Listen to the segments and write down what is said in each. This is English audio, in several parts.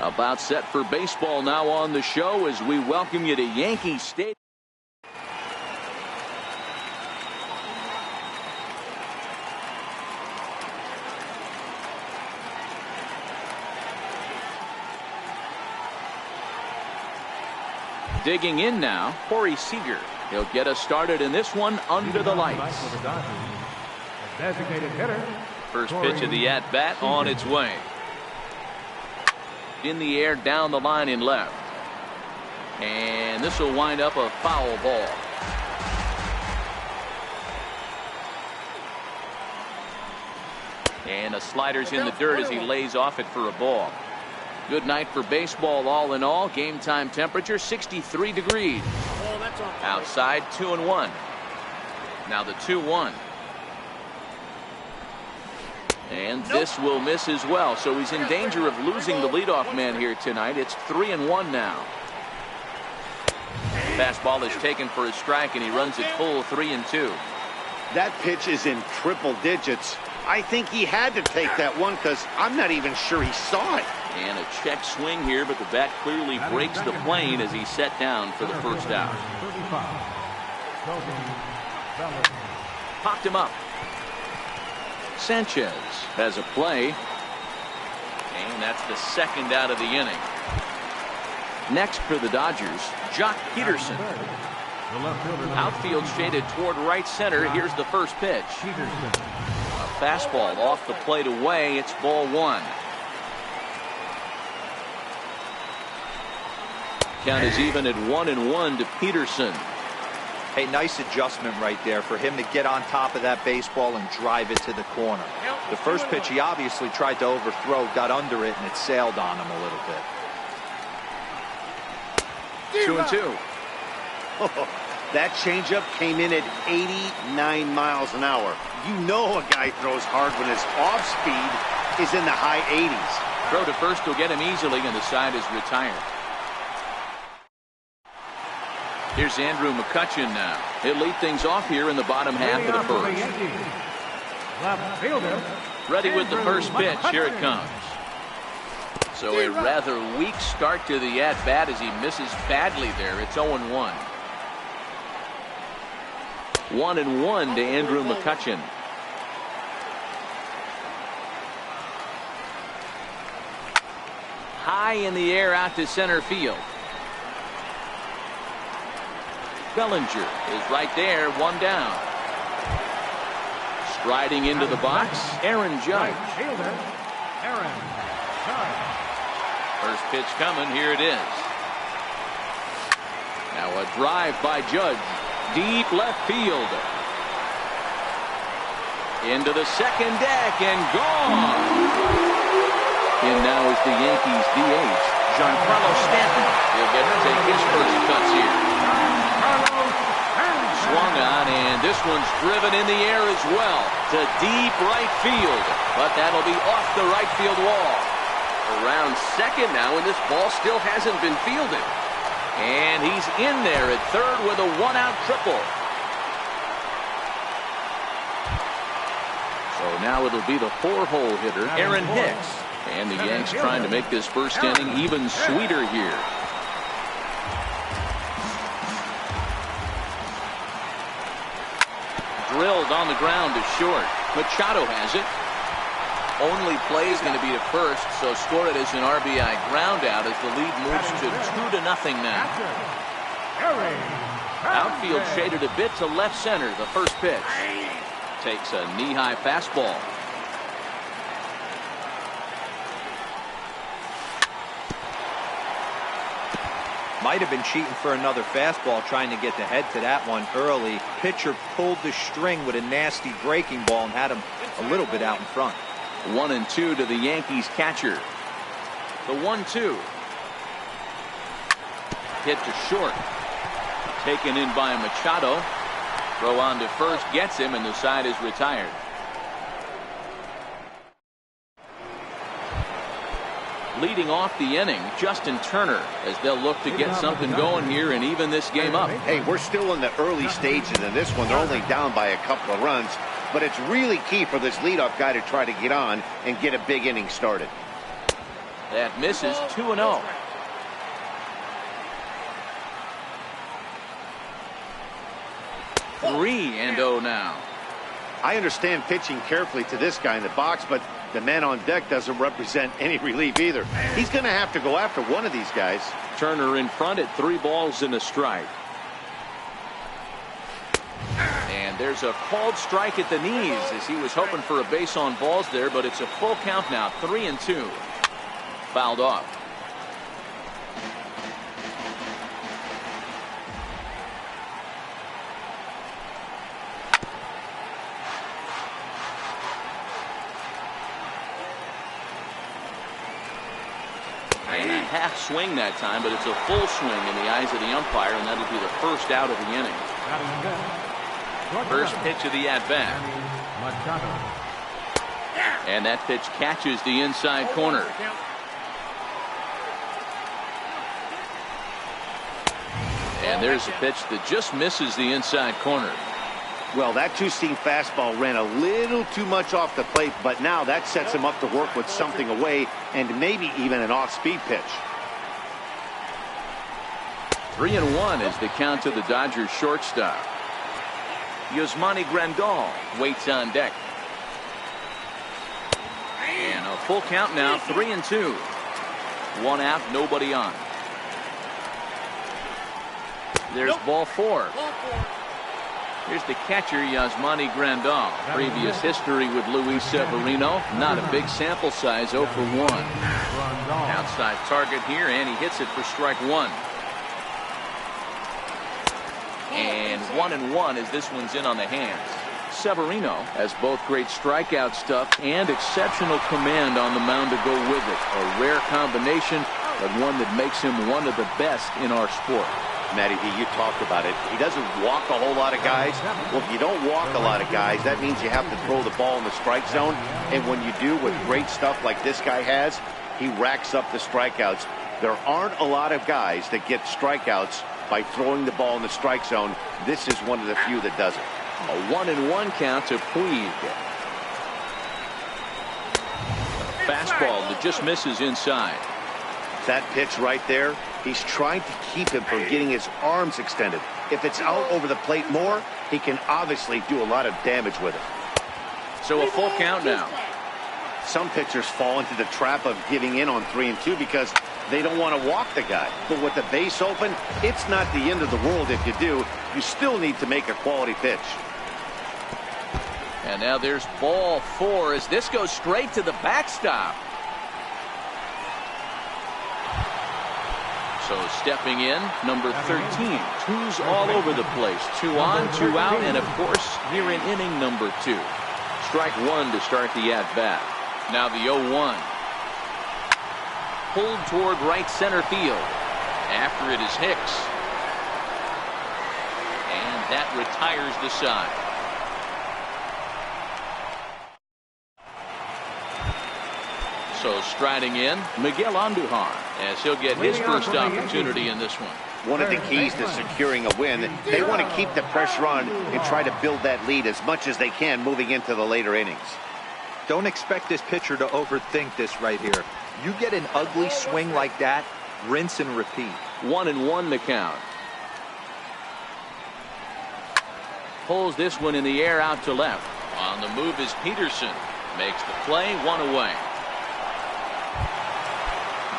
About set for baseball now on the show as we welcome you to Yankee Stadium. Digging in now, Corey Seager. He'll get us started in this one under the lights. First pitch of the at-bat on its way. In the air, down the line in left. And this will wind up a foul ball. And a slider's in the dirt as he lays off it for a ball. Good night for baseball all in all. Game time temperature 63 degrees. Outside 2-1. Now the 2-1. And this will miss as well. So he's in danger of losing the leadoff man here tonight. It's 3-1 now. Fastball is taken for a strike and he runs it full 3-2. That pitch is in triple digits. I think he had to take that one because I'm not even sure he saw it. And a check swing here, but the bat clearly breaks the plane as he's set down for the first out. Popped him up. Sanchez has a play. And that's the second out of the inning. Next for the Dodgers, Jock Peterson. Outfield shaded toward right center. Here's the first pitch. A fastball off the plate away. It's ball one. Count is even at 1-1 to Peterson. Hey, nice adjustment right there for him to get on top of that baseball and drive it to the corner. The first pitch he obviously tried to overthrow, got under it, and it sailed on him a little bit. 2-2. Oh, that changeup came in at 89 miles an hour. You know a guy throws hard when his off speed is in the high 80s. Throw to first will get him easily, and the side is retired. Here's Andrew McCutchen now. He'll lead things off here in the bottom half of the first. Ready with the first pitch. Here it comes. So a rather weak start to the at-bat as he misses badly there. It's 0-1. 1-1 to Andrew McCutchen. High in the air out to center field. Bellinger is right there, one down. Striding into the box, Aaron Judge. First pitch coming, here it is. Now a drive by Judge, deep left field. Into the second deck and gone. And now is the Yankees DH, Giancarlo Stanton. He'll get to take his first cuts here. Swung on, and this one's driven in the air as well to deep right field, but that'll be off the right field wall. Around second now, and this ball still hasn't been fielded. And he's in there at third with a one-out triple. So now it'll be the four-hole hitter, Aaron Hicks. And the Yanks trying to make this first inning even sweeter here. Drilled on the ground to short. Machado has it. Only play is going to be to first, so score it as an RBI ground out as the lead moves to 2-0 now. Outfield shaded a bit to left center. The first pitch takes a knee-high fastball. Might have been cheating for another fastball, trying to get the head to that one early. Pitcher pulled the string with a nasty breaking ball and had him a little bit out in front. 1-2 to the Yankees catcher. The 1-2. Hit to short. Taken in by Machado. Throw on to first gets him, and the side is retired. Leading off the inning, Justin Turner, as they'll look to get something going here and even this game up. Hey, we're still in the early stages of this one. They're only down by a couple of runs, but it's really key for this leadoff guy to try to get on and get a big inning started. That misses. 2-0. Three and 0 now. I understand pitching carefully to this guy in the box, but the man on deck doesn't represent any relief either. He's going to have to go after one of these guys. Turner in front at 3 balls and a strike. And there's a called strike at the knees as he was hoping for a base on balls there, but it's a full count now. 3-2. Fouled off. And a half swing that time, but it's a full swing in the eyes of the umpire, and that'll be the first out of the inning. First pitch of the at-bat. And that pitch catches the inside corner. And there's a pitch that just misses the inside corner. Well, that two-seam fastball ran a little too much off the plate, but now that sets him up to work with something away and maybe even an off-speed pitch. 3-1 is the count to the Dodgers shortstop. Yasmani Grandal waits on deck. And a full count now. 3-2. 1 out, nobody on. There's ball 4. Here's the catcher, Yasmani Grandal. Previous history with Luis Severino. Not a big sample size, 0 for 1. Outside target here, and he hits it for strike 1. And 1-1 as this one's in on the hands. Severino has both great strikeout stuff and exceptional command on the mound to go with it. A rare combination, but one that makes him one of the best in our sport. Matty V, you talked about it. He doesn't walk a whole lot of guys. Well, if you don't walk a lot of guys, that means you have to throw the ball in the strike zone. And when you do with great stuff like this guy has, he racks up the strikeouts. There aren't a lot of guys that get strikeouts by throwing the ball in the strike zone. This is one of the few that does it. A 1-1 count to Puig. Fastball that just misses inside. That pitch right there, he's trying to keep him from getting his arms extended. If it's out over the plate more, he can obviously do a lot of damage with it. So a full count now. Some pitchers fall into the trap of giving in on 3-2 because they don't want to walk the guy. But with the base open, it's not the end of the world if you do. You still need to make a quality pitch. And now there's ball 4 as this goes straight to the backstop. So stepping in, number 13. 2's all over the place. 2 on, 2 out, and of course, here in inning number 2. Strike 1 to start the at-bat. Now the 0-1. Pulled toward right center field. After it is Hicks. And that retires the side. So striding in, Miguel Andujar, as he'll get his first opportunity in this one. One of the keys to securing a win, they want to keep the pressure on and try to build that lead as much as they can moving into the later innings. Don't expect this pitcher to overthink this right here. You get an ugly swing like that, rinse and repeat. 1-1 the count. Pulls this one in the air out to left. On the move is Peterson. Makes the play, 1 away.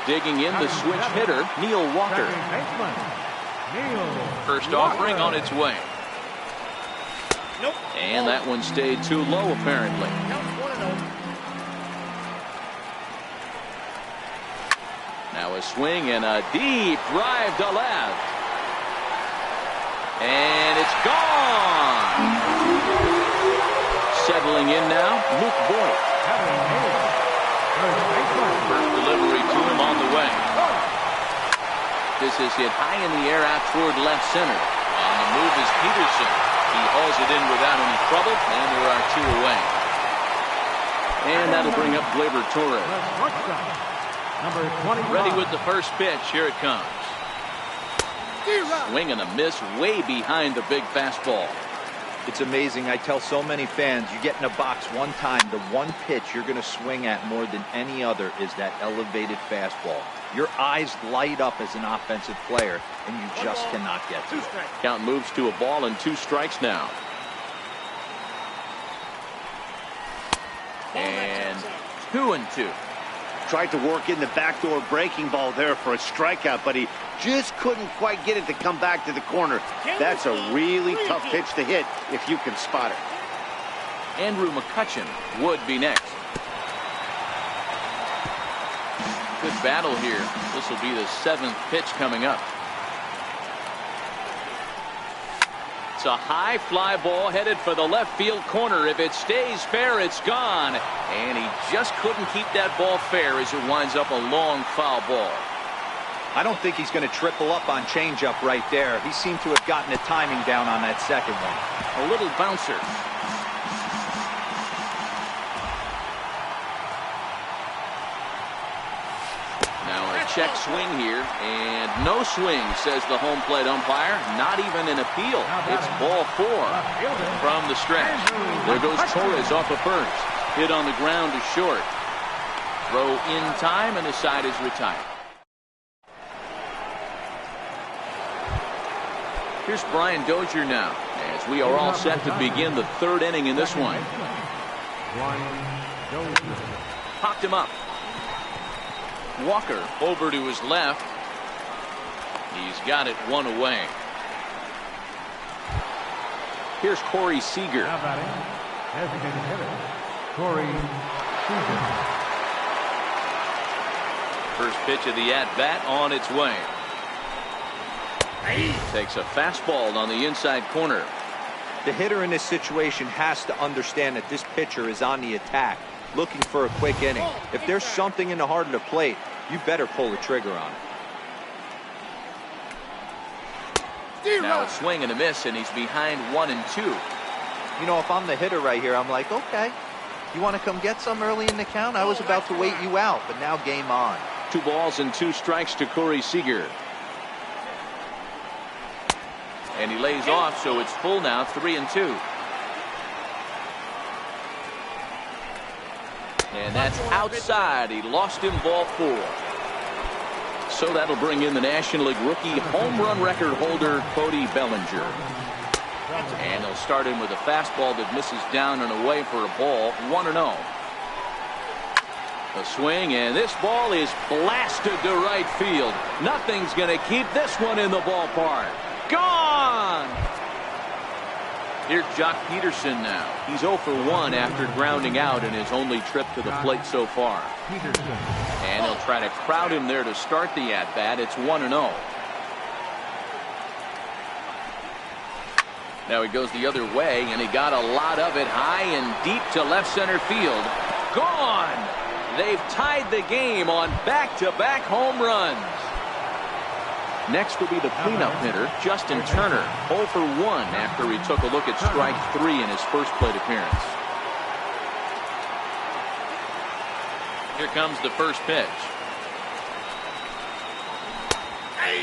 Digging in the switch hitter, Neil Walker. First offering on its way. And that one stayed too low, apparently. Now a swing and a deep drive to left. And it's gone. Settling in now, Luke Voigt. First delivery to him on the way. This is hit high in the air out toward left center. On the move is Peterson. He hauls it in without any trouble, and there are 2 away. And that'll bring up Gleyber Torres. Ready with the first pitch. Here it comes. Swing and a miss way behind the big fastball. It's amazing. I tell so many fans, you get in a box one time, the one pitch you're going to swing at more than any other is that elevated fastball. Your eyes light up as an offensive player, and you just cannot get to it. Count moves to a ball and 2 strikes now. And 2-2. Tried to work in the backdoor breaking ball there for a strikeout, but he just couldn't quite get it to come back to the corner. That's a really tough pitch to hit if you can spot it. Andrew McCutchen would be next. Good battle here. This will be the 7th pitch coming up. It's a high fly ball headed for the left field corner. If it stays fair, it's gone. And he just couldn't keep that ball fair as it winds up a long foul ball. I don't think he's going to triple up on changeup right there. He seemed to have gotten the timing down on that second one. A little bouncer. Now a check swing here, and no swing, says the home plate umpire. Not even an appeal. It's ball 4 from the stretch. There goes Torres off of first. Hit on the ground to short. Throw in time, and the side is retired. Here's Brian Dozier now, as we are all set to begin the 3rd inning in this one. Popped him up. Walker over to his left. He's got it 1 away. Here's Corey Seager. First pitch of the at-bat on its way. Takes a fastball on the inside corner. The hitter in this situation has to understand that this pitcher is on the attack, looking for a quick inning. If there's something in the heart of the plate, you better pull the trigger on it. Now a swing and a miss, and he's behind 1-2. You know, if I'm the hitter right here, I'm like, okay, you want to come get some early in the count? I was about to wait you out, but now game on. 2 balls and 2 strikes to Corey Seager. And he lays off, so it's full now, 3-2. And that's outside. He lost him, ball 4. So that'll bring in the National League rookie home run record holder, Cody Bellinger. And they'll start him with a fastball that misses down and away for a ball, 1-0. A swing, and this ball is blasted to right field. Nothing's going to keep this one in the ballpark. Gone! Here's Jock Peterson now. He's 0 for 1 after grounding out in his only trip to the plate so far. And he'll try to crowd him there to start the at-bat. It's 1-0. Now he goes the other way, and he got a lot of it high and deep to left center field. Gone! They've tied the game on back-to-back home runs. Next will be the cleanup hitter, Justin Turner, 0 for 1 after he took a look at strike 3 in his first plate appearance. Here comes the first pitch.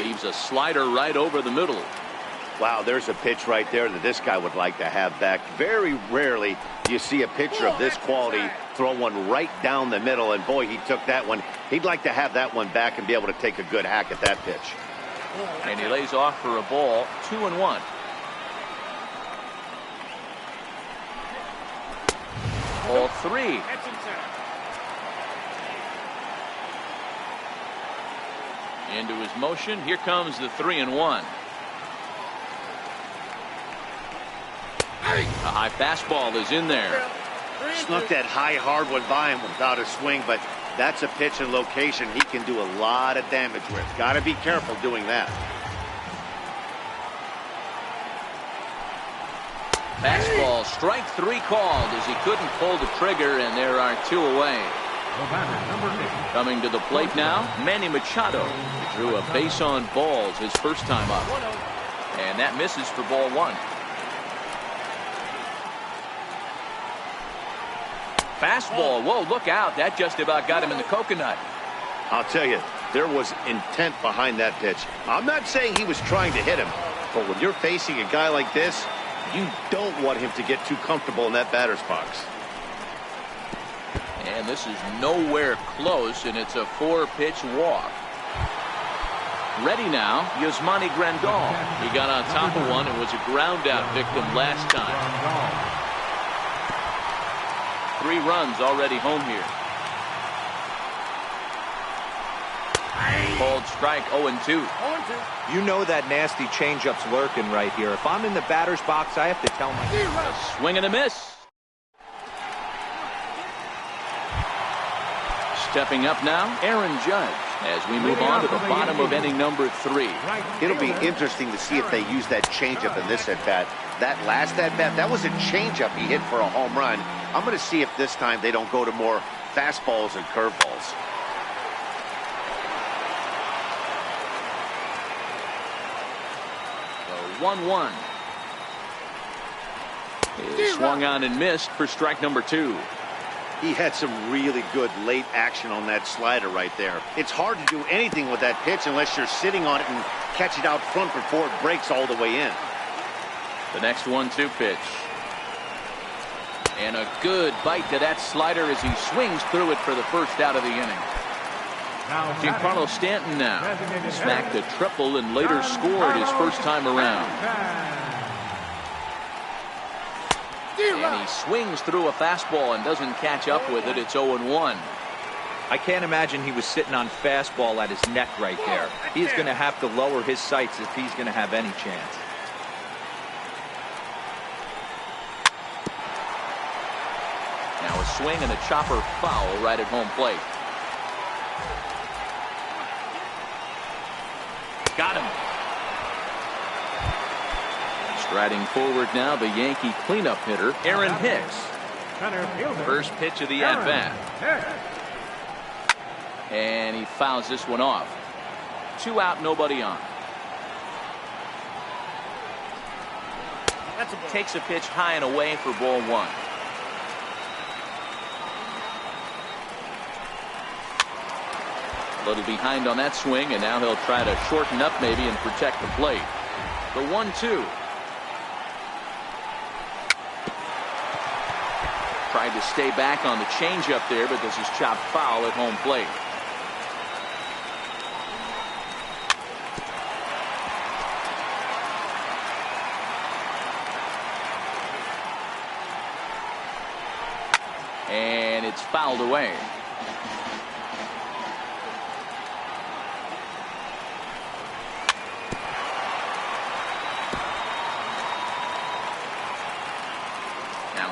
Leaves a slider right over the middle. Wow, there's a pitch right there that this guy would like to have back. Very rarely do you see a pitcher of this quality throw one right down the middle, and boy, he took that one. He'd like to have that one back and be able to take a good hack at that pitch. And he lays off for a ball, 2-1. Ball 3. Into his motion. Here comes the 3-1. A high fastball is in there. Snuck that high hard one by him without a swing, but that's a pitch and location he can do a lot of damage with. Got to be careful doing that. Fastball, strike 3 called as he couldn't pull the trigger, and there are 2 away. Coming to the plate now, Manny Machado. He drew a base on balls his first time up. And that misses for ball 1. Fastball, whoa, look out. That just about got him in the coconut. I'll tell you, there was intent behind that pitch. I'm not saying he was trying to hit him, but when you're facing a guy like this, You don't want him to get too comfortable in that batter's box. And this is nowhere close, and it's a 4-pitch walk. Ready now, Yasmani Grandal. He got on top of one and was a ground-out victim last time. 3 runs already home here. Called strike 0-2. You know that nasty changeup's lurking right here. If I'm in the batter's box, I have to tell myself. A swing and a miss. Stepping up now, Aaron Judge, as we move on to the bottom of inning number 3. It'll be interesting to see if they use that changeup in this at-bat. That last at-bat, that was a changeup he hit for a home run. I'm going to see if this time they don't go to more fastballs and curveballs. So 1-1. He swung on and missed for strike number 2. He had some really good late action on that slider right there. It's hard to do anything with that pitch unless you're sitting on it and catch it out front before it breaks all the way in. The next 1-2 pitch. And a good bite to that slider as he swings through it for the first out of the inning. Giancarlo Stanton now smacked a triple and later scored his first time around. And he swings through a fastball and doesn't catch up with it. It's 0-1. I can't imagine he was sitting on fastball at his neck right there. He's going to have to lower his sights if he's going to have any chance. Now a swing and a chopper foul right at home plate. Got him. Striding forward now, the Yankee cleanup hitter, Aaron Hicks. First pitch of the at-bat. And he fouls this one off. 2 out, nobody on. Takes a pitch high and away for ball 1. A little behind on that swing, and now he'll try to shorten up maybe and protect the plate. The 1-2. Tried to stay back on the changeup there, but this is chopped foul at home plate. And it's fouled away.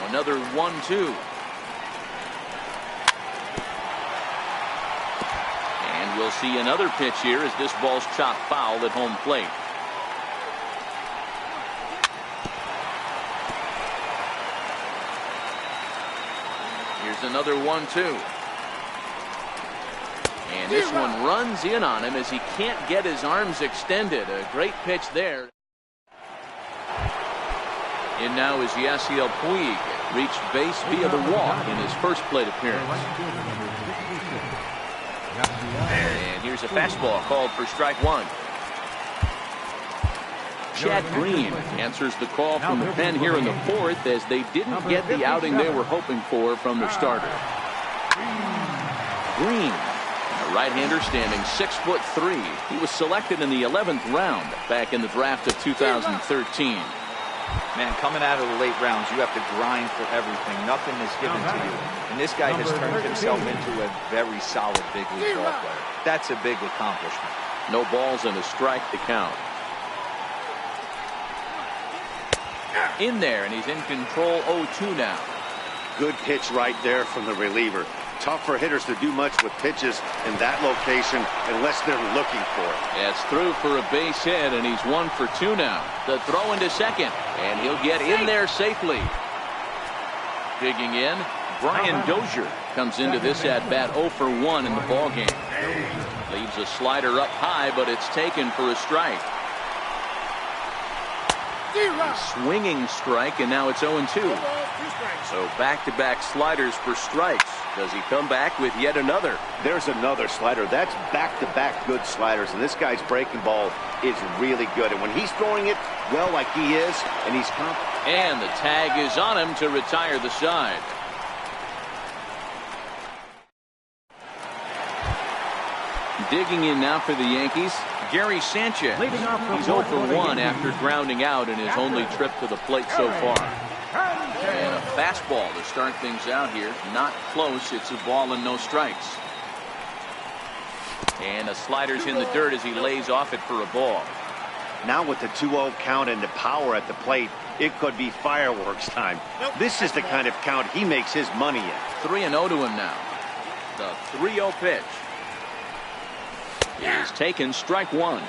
Another 1-2. And we'll see another pitch here as this ball's chopped foul at home plate. Here's another 1-2. And this one runs in on him as he can't get his arms extended. A great pitch there. In now is Yasiel Puig. Reached base via the walk in his first plate appearance. And here's a fastball called for strike 1. Chad Green answers the call from the pen here in the 4th as they didn't get the outing they were hoping for from the starter. Green, a right-hander standing 6'3". He was selected in the 11th round back in the draft of 2013. Man, coming out of the late rounds, you have to grind for everything. Nothing is given to you. And this guy has turned himself into a very solid big league ball player. That's a big accomplishment. No balls and a strike to count. In there, and he's in control 0-2 now. Good pitch right there from the reliever. Tough for hitters to do much with pitches in that location unless they're looking for it. It's through for a base hit, and he's 1 for 2 now. The throw into second, and he'll get in there safely. Digging in, Brian Dozier comes into this at-bat 0 for 1 in the ballgame. Leaves a slider up high, but it's taken for a strike. Swinging strike, and now it's 0-2. So back-to-back sliders for strikes. Does he come back with yet another? There's another slider. That's back-to-back good sliders, and this guy's breaking ball is really good. And when he's throwing it well like he is, and he's confident. And the tag is on him to retire the side. Digging in now for the Yankees, Gary Sanchez. He's 0 for 1 after grounding out in his only trip to the plate so far. And a fastball to start things out here. Not close. It's a ball and no strikes. And a slider's in the dirt as he lays off it for a ball. Now with the 2-0 count and the power at the plate, it could be fireworks time. This is the kind of count he makes his money in. 3-0 to him now. The 3-0 pitch is taken, strike one.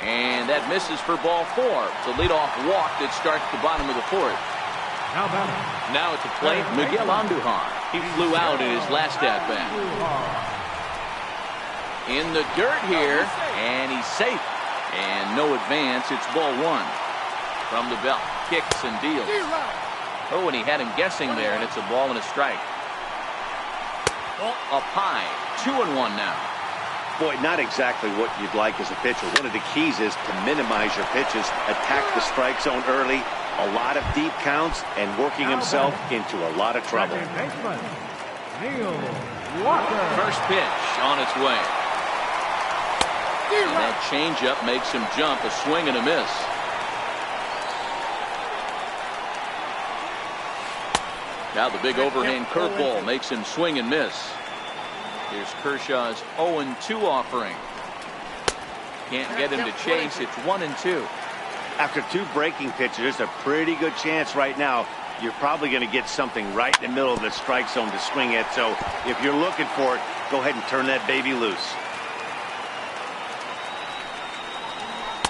And that misses for ball 4. The leadoff walk that starts the bottom of the 4th. Now at the plate, Miguel Andujar. He flew out in his last at-bat. In the dirt here, and he's safe. And no advance, it's ball 1. From the belt, kicks and deals. Oh, and he had him guessing there, and it's a ball and a strike. Up high, 2-1 now. Boy, not exactly what you'd like as a pitcher. One of the keys is to minimize your pitches, attack the strike zone early, a lot of deep counts, and working himself into a lot of trouble. First pitch on its way. And that changeup makes him jump, a swing and a miss. Now the big overhand curveball makes him swing and miss. Here's Kershaw's 0-2 offering. Can't get him to chase. It's 1-2. After 2 breaking pitches, there's a pretty good chance right now you're probably going to get something right in the middle of the strike zone to swing at. So if you're looking for it, go ahead and turn that baby loose.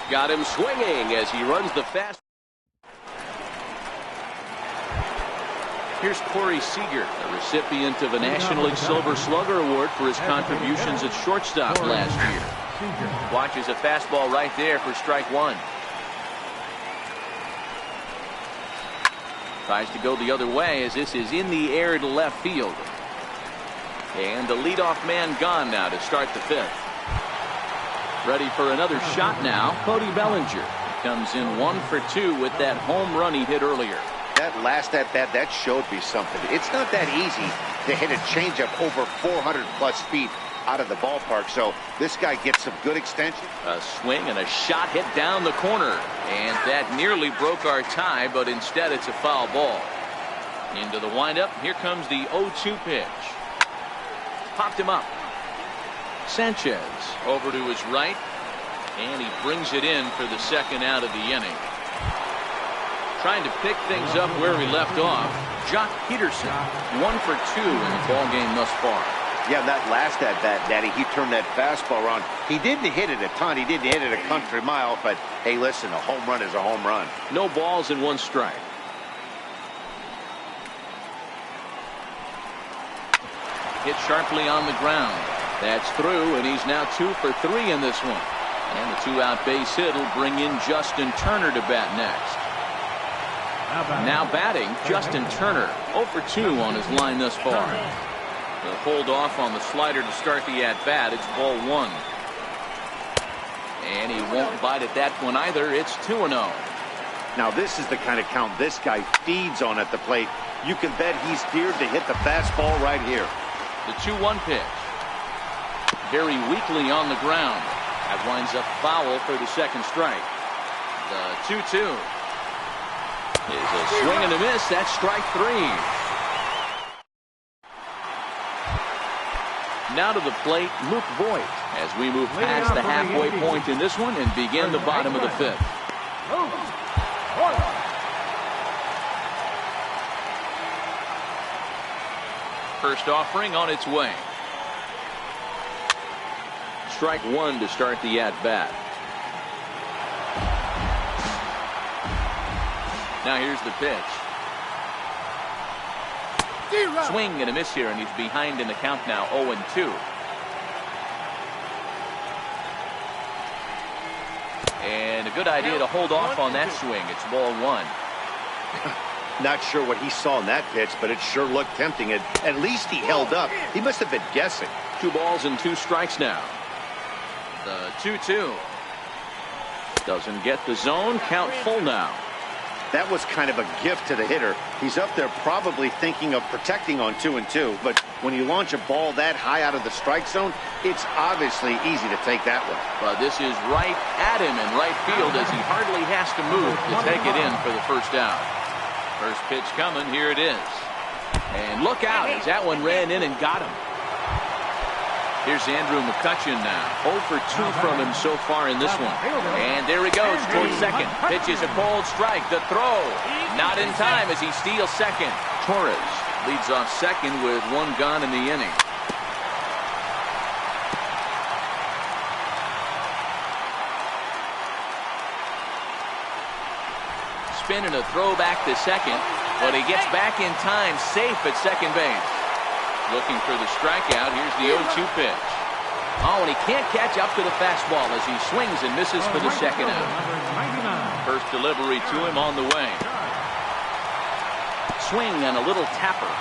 Got him swinging as he runs the fast. Here's Corey Seager, the recipient of a National League Silver Slugger Award for his contributions at shortstop last year. Watches a fastball right there for strike 1. Tries to go the other way as this is in the air to left field. And the leadoff man gone now to start the 5th. Ready for another shot now, Cody Bellinger. He comes in 1 for 2 with that home run he hit earlier. That last at-bat, that showed me something. It's not that easy to hit a changeup over 400-plus feet out of the ballpark, so this guy gets some good extension. A swing and a shot hit down the corner, and that nearly broke our tie, but instead it's a foul ball. Into the windup, here comes the 0-2 pitch. Popped him up. Sanchez over to his right, and he brings it in for the second out of the inning. Trying to pick things up where we left off. Jock Peterson, 1 for 2 in the ball game thus far. Yeah, that last at-bat, Daddy, he turned that fastball around. He didn't hit it a ton. He didn't hit it a country mile, but hey, listen, a home run is a home run. No balls and 1 strike. Hit sharply on the ground. That's through, and he's now 2 for 3 in this one. And the 2-out base hit will bring in Justin Turner to bat next. Now batting, Justin Turner, 0 for 2 on his line thus far. He'll hold off on the slider to start the at-bat. It's ball 1. And he won't bite at that one either. It's 2-0. Now this is the kind of count this guy feeds on at the plate. You can bet he's geared to hit the fastball right here. The 2-1 pitch. Very weakly on the ground. That winds up foul for the second strike. The 2-2. Is a swing and a miss. That's strike 3. Now to the plate, Luke Voigt, as we move past the halfway point in this one and begin the bottom of the 5th. First offering on its way. Strike 1 to start the at-bat. Now here's the pitch. Swing and a miss here, and he's behind in the count now, 0-2. And a good idea to hold off on that swing. It's ball one. Not sure what he saw in that pitch, but it sure looked tempting. At least he held up. He must have been guessing. 2 balls and 2 strikes now. The 2-2. Doesn't get the zone. Count full now. That was kind of a gift to the hitter. He's up there probably thinking of protecting on 2-2, but when you launch a ball that high out of the strike zone, it's obviously easy to take that one. But this is right at him in right field as he hardly has to move to take it in for the first out. First pitch coming. Here it is. And look out as that one ran in and got him. Here's Andrew McCutchen now. 0 for 2 from him so far in this one. And there he goes towards second. Pitches a cold strike. The throw. Not in time as he steals second. Torres leads off second with 1 gone in the inning. Spin and a throw back to second. But he gets back in time, safe at second base. Looking for the strikeout. Here's the 0-2 pitch. Oh, and he can't catch up to the fastball as he swings and misses for the second out. First delivery to him on the way. Swing and a little tapper.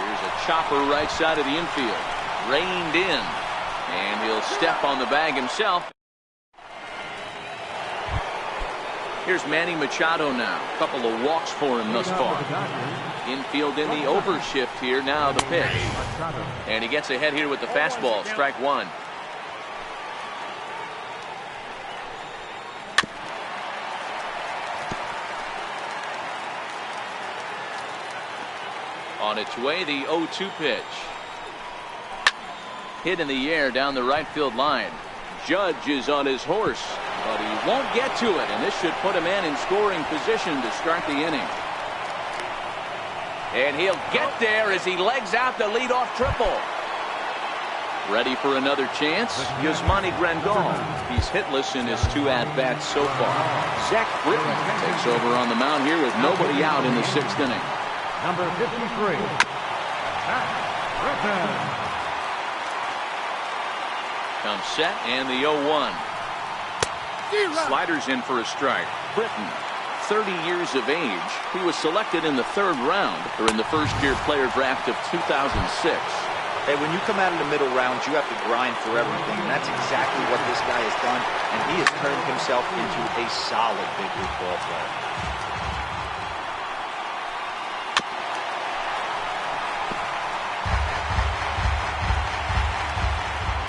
Here's a chopper right side of the infield. Reined in. And he'll step on the bag himself. Here's Manny Machado now. A couple of walks for him thus far. Infield in the overshift here. Now the pitch. And he gets ahead here with the fastball. Strike 1. On its way, the 0-2 pitch. Hit in the air down the right field line. Judge is on his horse, but he won't get to it, and this should put a man in scoring position to start the inning. And he'll get there as he legs out the leadoff triple. Ready for another chance? Yasmani Grandal. He's hitless in his 2 at-bats so far. Zach Britton takes over on the mound here with nobody out in the 6th inning. Number 53, Zach Britton. Comes set and the 0-1. Sliders in for a strike. Britton, 30 years of age. He was selected in the 3rd round during the first-year player draft of 2006. Hey, when you come out in the middle rounds, you have to grind for everything, and that's exactly what this guy has done, and he has turned himself into a solid big league ball player.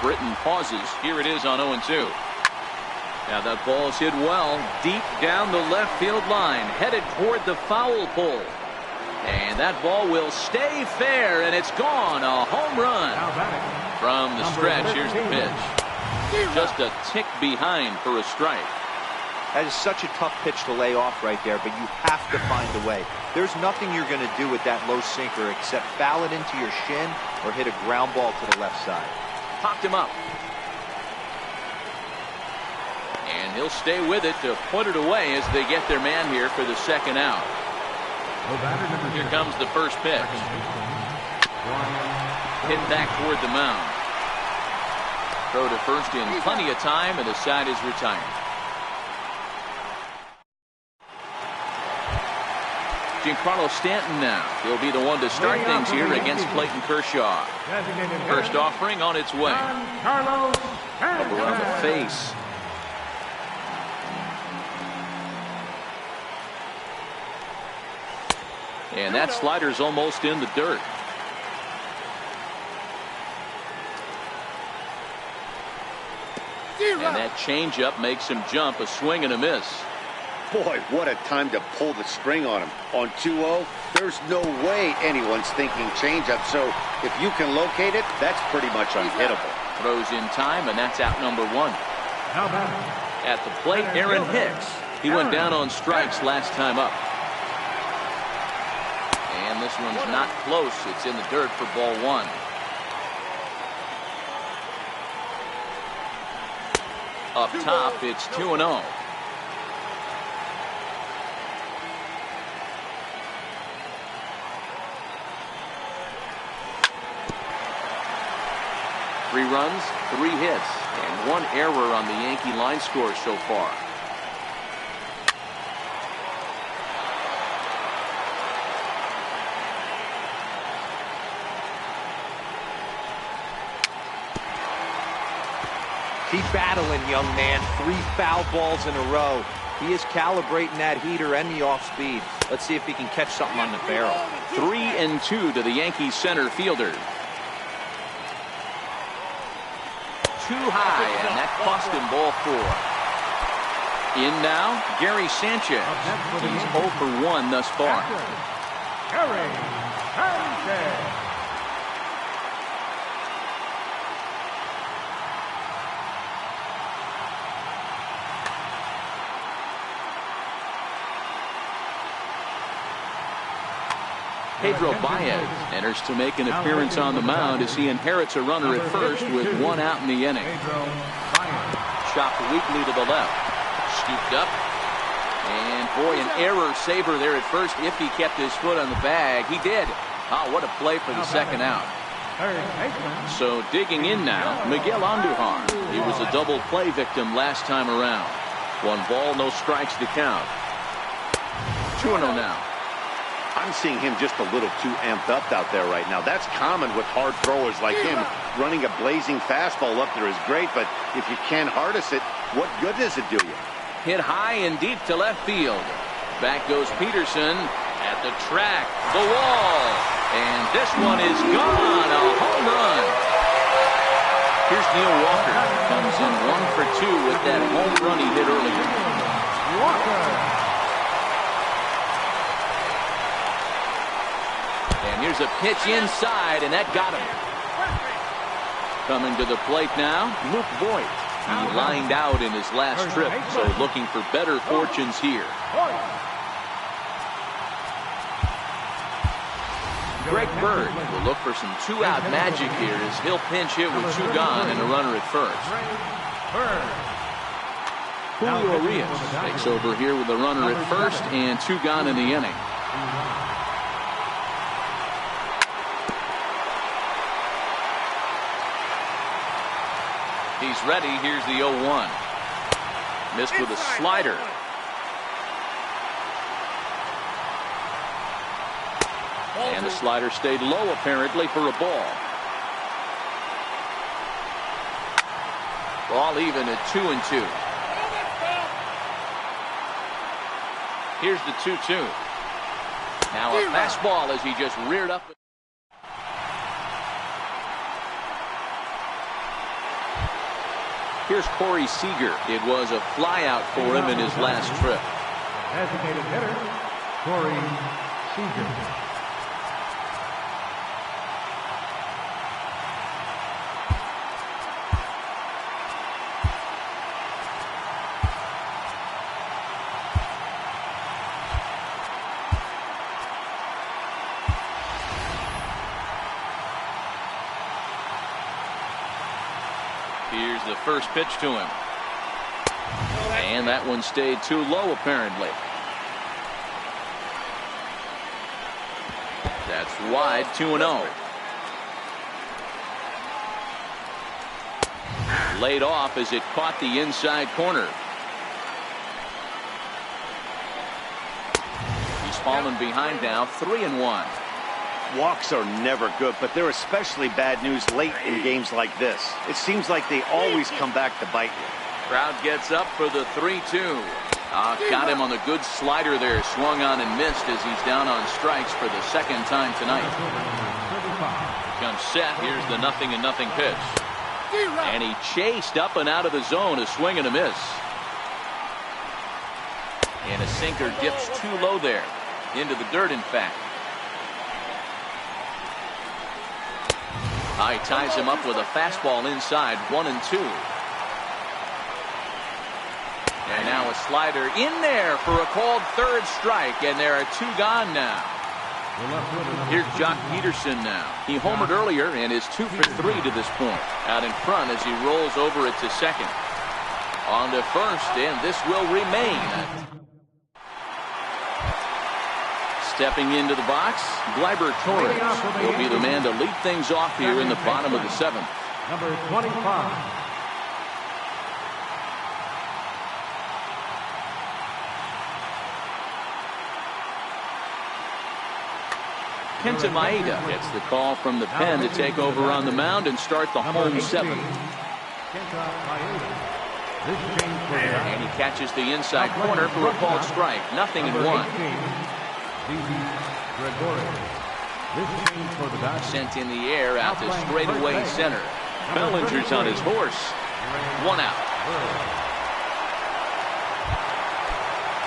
Britton pauses. Here it is on 0-2. Now that ball's hit well deep down the left field line, headed toward the foul pole. And that ball will stay fair, and it's gone. A home run from the stretch. Here's the pitch. Just a tick behind for a strike. That is such a tough pitch to lay off right there, but you have to find a way. There's nothing you're going to do with that low sinker except foul it into your shin or hit a ground ball to the left side. Popped him up. And he'll stay with it to put it away as they get their man here for the 2nd out. Here comes the first pitch. Hit back toward the mound. Throw to first in plenty of time, and the side is retired. Giancarlo Stanton now. He'll be the one to start things here against Clayton Kershaw. First offering on its way. Over on the face. And that slider's almost in the dirt. And that changeup makes him jump. A swing and a miss. Boy, what a time to pull the string on him. On 2-0, there's no way anyone's thinking changeup. So if you can locate it, that's pretty much unhittable. Throws in time, and that's out number 1. At the plate, Aaron Hicks. He went down on strikes last time up. And this one's not close. It's in the dirt for ball 1. Up top, it's 2-0. 3 runs, 3 hits, and 1 error on the Yankee line score so far. Keep battling, young man. 3 foul balls in a row. He is calibrating that heater and the off speed. Let's see if he can catch something on the barrel. 3-2 to the Yankees center fielder. Too high, and that cost him ball 4. In now, Gary Sanchez. He's 0 for 1 thus far. Gary Sanchez. Pedro Baez enters to make an appearance on the mound as he inherits a runner at first with 1 out in the inning. Chopped weakly to the left. Scooped up. And boy, an error saver there at first if he kept his foot on the bag. He did. Oh, what a play for the second out. So digging in now, Miguel Andujar. He was a double play victim last time around. 1 ball, no strikes to count. 2-0 now. I'm seeing him just a little too amped up out there right now. That's common with hard throwers like him. Running a blazing fastball up there is great, but if you can't harness it, what good does it do you? Hit high and deep to left field. Back goes Peterson at the track, the wall, and this one is gone. A home run. Here's Neil Walker. Comes in 1 for 2 with that home run he hit earlier. Walker. And here's a pitch inside, and that got him. Coming to the plate now, Luke Voigt. He lined out in his last trip, so looking for better fortunes here. Greg Bird will look for some 2-out magic here as he'll pinch hit with 2 gone and a runner at first. Julio Urias takes over here with a runner at first and 2 gone in the inning. He's ready. Here's the 0-1. Missed with a slider. And the slider stayed low apparently for a ball. Ball even at 2-2. Here's the 2-2. Now a fastball as he just reared up. Here's Corey Seager. It was a flyout for him in his last trip. Designated hitter, Corey Seager. Here's the first pitch to him. And that one stayed too low apparently. That's wide, 2-0. Laid off as it caught the inside corner. He's fallen behind now, 3-1. Walks are never good, but they're especially bad news late in games like this. It seems like they always come back to bite you. Crowd gets up for the 3-2. Got him on the good slider there. Swung on and missed as he's down on strikes for the second time tonight. Comes set. Here's the 0-0 pitch. And he chased up and out of the zone. A swing and a miss. And a sinker dips too low there. Into the dirt, in fact. He ties him up with a fastball inside, 1-2. And now a slider in there for a called third strike, and there are 2 gone now. Here's Jock Peterson now. He homered earlier and is 2 for 3 to this point. Out in front as he rolls over it to second. On to first, and this will remain. Stepping into the box, Gleyber Torres will be the man to lead things off here in the bottom of the 7th. Number 25. Kenta Maeda gets the call from the pen to take over on the mound and start the home seventh. And he catches the inside corner for a called strike. Nothing in one. Sent in the air out to straightaway center. Bellinger's on his horse. 1 out.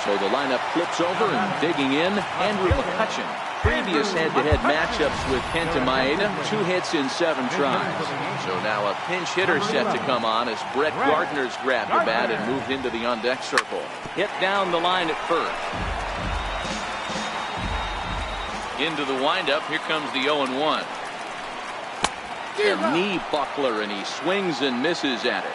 So the lineup flips over and digging in, Andrew McCutchen. Previous head-to-head matchups with Kenta Maeda, 2 hits in 7 tries. So now a pinch hitter set to come on as Brett Gardner's grabbed the bat and moved into the on-deck circle. Hit down the line at first. Into the windup, here comes the 0-1. A knee buckler, and he swings and misses at it.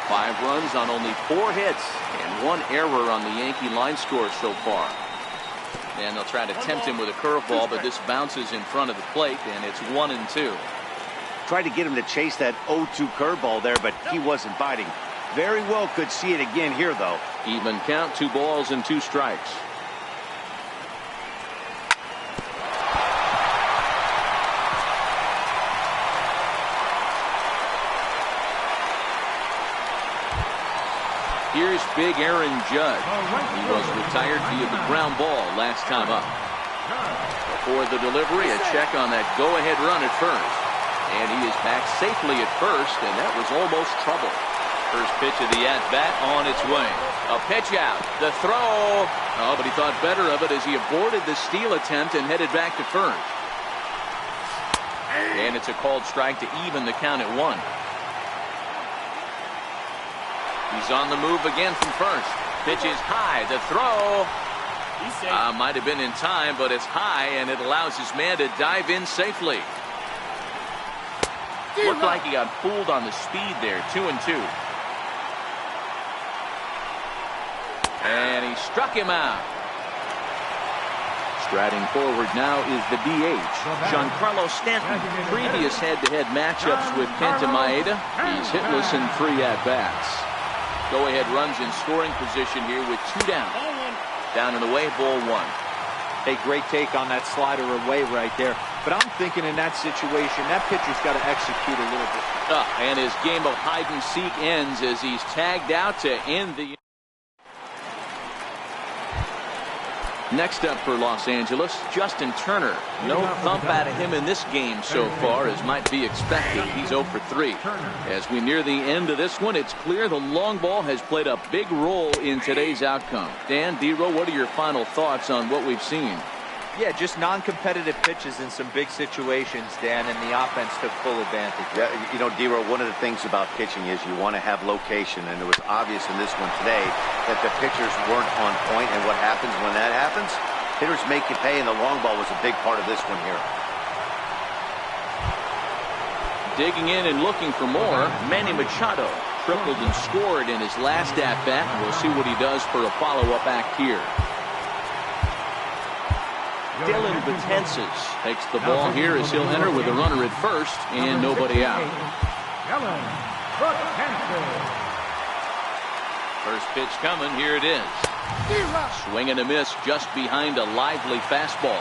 Five runs on only 4 hits and 1 error on the Yankee line score so far. And they'll try to tempt him with a curveball, but this bounces in front of the plate, and it's 1-2. Tried to get him to chase that 0-2 curveball there, but he wasn't biting. Very well could see it again here, though. Even count, 2 balls and 2 strikes. Here's big Aaron Judge. He was retired via the ground ball last time up. Before the delivery, a check on that go-ahead run at first. And he is back safely at first, and that was almost trouble. First pitch of the at-bat on its way. A pitch out. The throw. Oh, but he thought better of it as he aborted the steal attempt and headed back to first. And it's a called strike to even the count at 1. He's on the move again from first. Pitch is high. The throw might have been in time, but it's high, and it allows his man to dive in safely. Looked like he got fooled on the speed there. 2-2. And he struck him out. Striding forward now is the DH, Giancarlo Stanton. Previous head-to-head matchups with Kenta Maeda. He's hitless in 3 at-bats. Go-ahead runs in scoring position here with 2 down. Down and away, ball 1. A great take on that slider away right there. But I'm thinking in that situation, that pitcher's got to execute a little bit. And his game of hide-and-seek ends as he's tagged out to end the... Next up for Los Angeles, Justin Turner. No thump out of him in this game so far, as might be expected. He's 0 for 3. As we near the end of this one, it's clear the long ball has played a big role in today's outcome. Dan, D-Row, what are your final thoughts on what we've seen? Yeah, just non-competitive pitches in some big situations, Dan, and the offense took full advantage. Yeah, you know, D-Row, one of the things about pitching is you want to have location, and it was obvious in this one today that the pitchers weren't on point, and what happens when that happens? Hitters make you pay, and the long ball was a big part of this one here. Digging in and looking for more, Manny Machado tripled and scored in his last at-bat, and we'll see what he does for a follow-up act here. Dylan Betances takes the ball here as he'll enter with a runner at first and nobody out. First pitch coming, here it is. Swing and a miss just behind a lively fastball.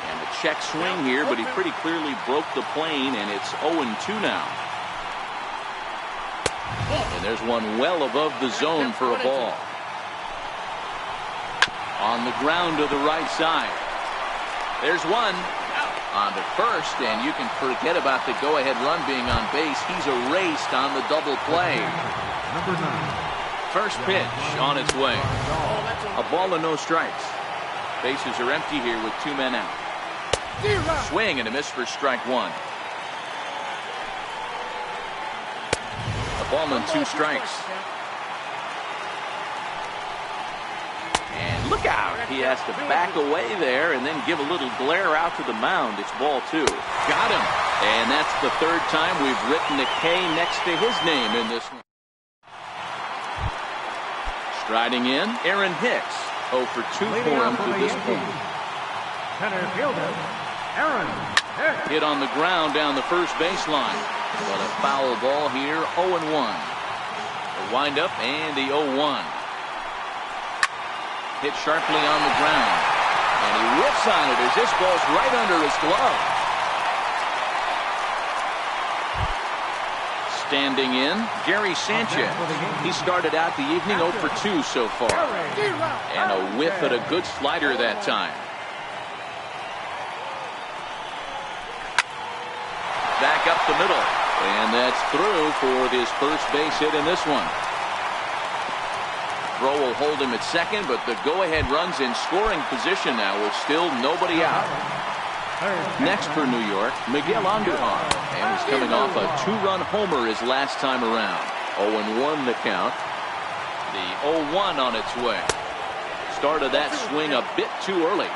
And a check swing here, but he pretty clearly broke the plane, and it's 0-2 now. And there's one well above the zone for a ball. On the ground to the right side. There's one. On to first, and you can forget about the go-ahead run being on base. He's erased on the double play. Number 9. First pitch on its way. A ball and no strikes. Bases are empty here with 2 men out. Swing and a miss for strike 1. A ball and 2 strikes. And look out. He has to back away there and then give a little glare out to the mound. It's ball 2. Got him. And that's the 3rd time we've written a K next to his name in this one. Riding in, Aaron Hicks. 0 for 2 for him to this point. Center fielder, Aaron Hicks. Hit on the ground down the first baseline. But a foul ball here, 0-1. The windup and the 0-1. Hit sharply on the ground. And he whips on it as this ball's right under his glove. Standing in, Gary Sanchez. He started out the evening 0 for 2 so far. And a whiff at a good slider that time. Back up the middle. And that's through for his first base hit in this one. Throw will hold him at second, but the go-ahead run's in scoring position now with still nobody out. Next for New York, Miguel Andujar. And he's coming off a 2-run homer his last time around. 0-1 the count. The 0-1 on its way. Started that swing a bit too early.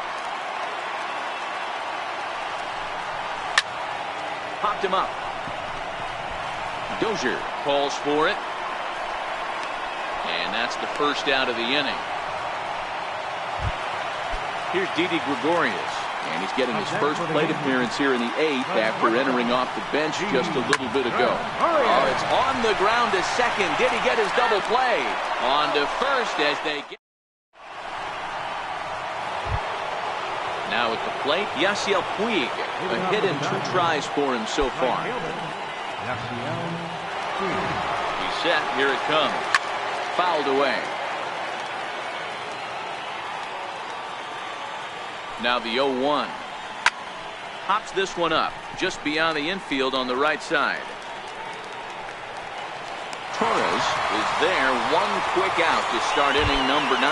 Popped him up. Dozier calls for it. And that's the first out of the inning. Here's Didi Gregorius. And he's getting his first plate appearance here in the 8th after entering off the bench just a little bit ago. Oh, it's on the ground to second. Did he get his double play? On to first as they get. Now at the plate, Yasiel Puig. A hit in 2 tries for him so far. He's set. Here it comes. Fouled away. Now the 0-1. Hops this one up just beyond the infield on the right side. Torres is there. 1 quick out to start inning number 9.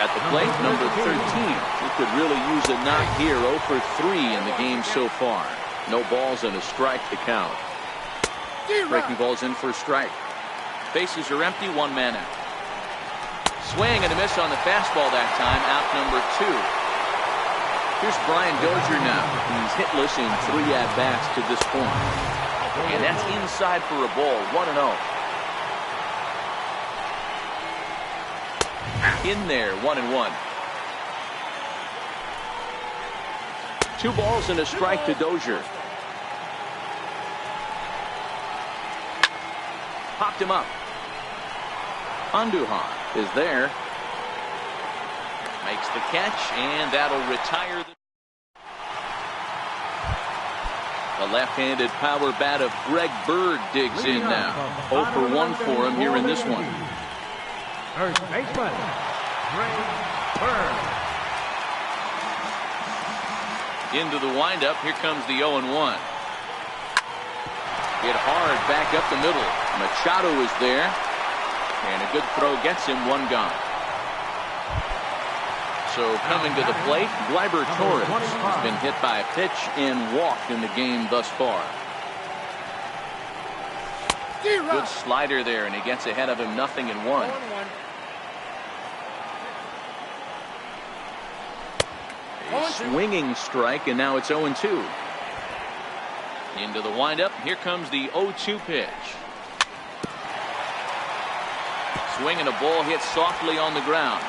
At the plate, number 13. He could really use a knock here. 0 for 3 in the game so far. No balls and a strike to count. Breaking balls in for a strike. Bases are empty. 1 man out. Swing and a miss on the fastball that time. Out number 2. Here's Brian Dozier now. He's hitless in 3 at-bats to this point. And that's inside for a ball. 1-0. In there. 1-1. 2 balls and a strike to Dozier. Popped him up. Andujar is there. Makes the catch, and that'll retire the left-handed power bat of Greg Bird digs in now. 0 for 1 for him here in this one. First baseman, Greg Bird. Into the windup. Here comes the 0-1. Hit hard back up the middle. Machado is there. And a good throw gets him. 1 gone. So coming to the plate, Gleyber Torres has been hit by a pitch and walked in the game thus far. Good slider there, and he gets ahead of him. 0-1. A swinging strike, and now it's 0-2. Into the windup. Here comes the 0-2 pitch. Swing and a ball hit softly on the ground.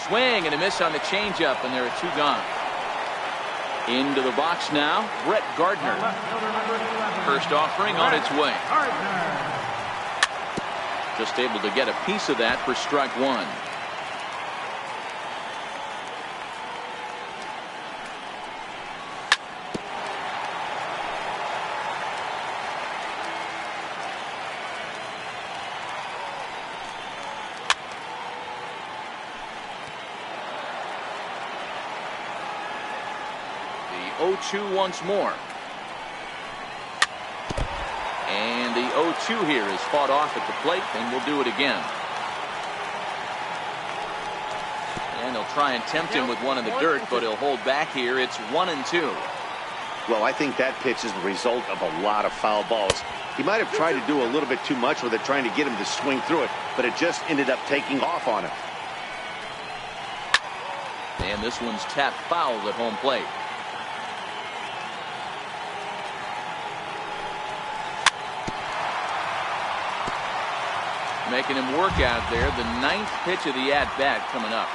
Swing and a miss on the changeup, and there are 2 gone. Into the box now, Brett Gardner. First offering on its way. Just able to get a piece of that for strike 1. The 0-2 once more. And the 0-2 here is fought off at the plate, and we'll do it again. And they'll try and tempt him with one in the dirt, but he'll hold back here. It's 1-2. Well, I think that pitch is the result of a lot of foul balls. He might have tried to do a little bit too much with it, trying to get him to swing through it, but it just ended up taking off on him. And this one's tapped foul at home plate. making him work out there. The 9th pitch of the at-bat coming up.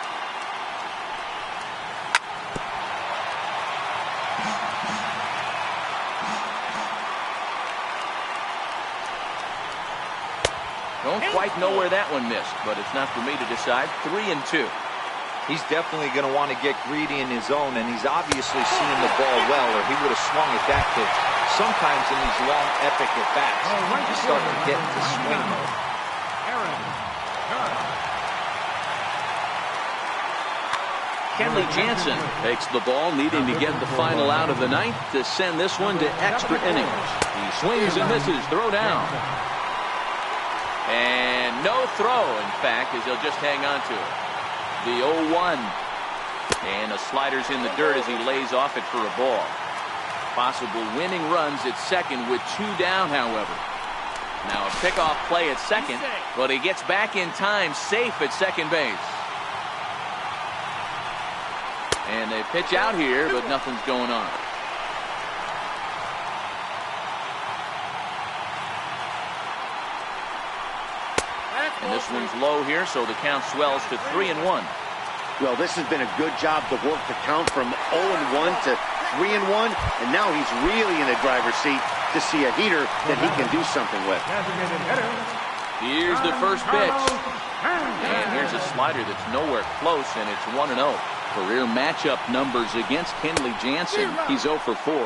Don't quite know where that one missed, but it's not for me to decide. 3-2. He's definitely going to want to get greedy in his zone, and he's obviously seeing the ball well, or he would have swung at that pitch. Sometimes in these long, epic at-bats, you start to get into swing mode. Kenley Jansen takes the ball, needing to get the final out of the 9th to send this one to extra innings. He swings and misses. Throw down. And no throw, in fact, as he'll just hang on to it. The 0-1. And the slider's in the dirt as he lays off it for a ball. Possible winning runs at second with 2 down, however. Now a pickoff play at second, but he gets back in time, safe at second base. And they pitch out here, but nothing's going on. And this one's low here, so the count swells to 3-1. Well, this has been a good job to work the count from 0-1 to 3-1, and now he's really in the driver's seat to see a heater that he can do something with. Here's the first pitch. And here's a slider that's nowhere close, and it's 1-0. Career matchup numbers against Kenley Jansen. He's 0 for 4.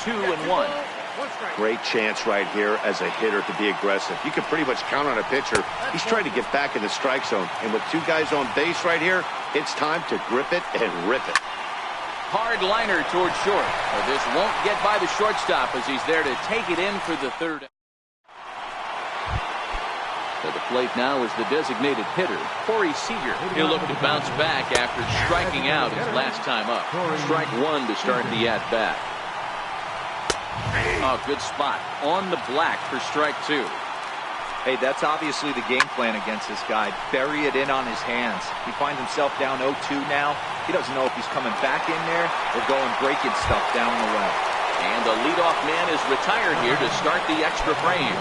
Two and 1. Great chance right here as a hitter to be aggressive. You can pretty much count on a pitcher. He's trying to get back in the strike zone. And with 2 guys on base right here, it's time to grip it and rip it. Hard liner towards short. But this won't get by the shortstop as he's there to take it in for the 3rd. To the plate now is the designated hitter, Corey Seager. He'll look to bounce back after striking out his last time up. Strike 1 to start the at-bat. Oh, good spot on the black for strike 2. Hey, that's obviously the game plan against this guy. Bury it in on his hands. He finds himself down 0-2 now. He doesn't know if he's coming back in there or going breaking stuff down the way. And the leadoff man is retired here to start the extra frame.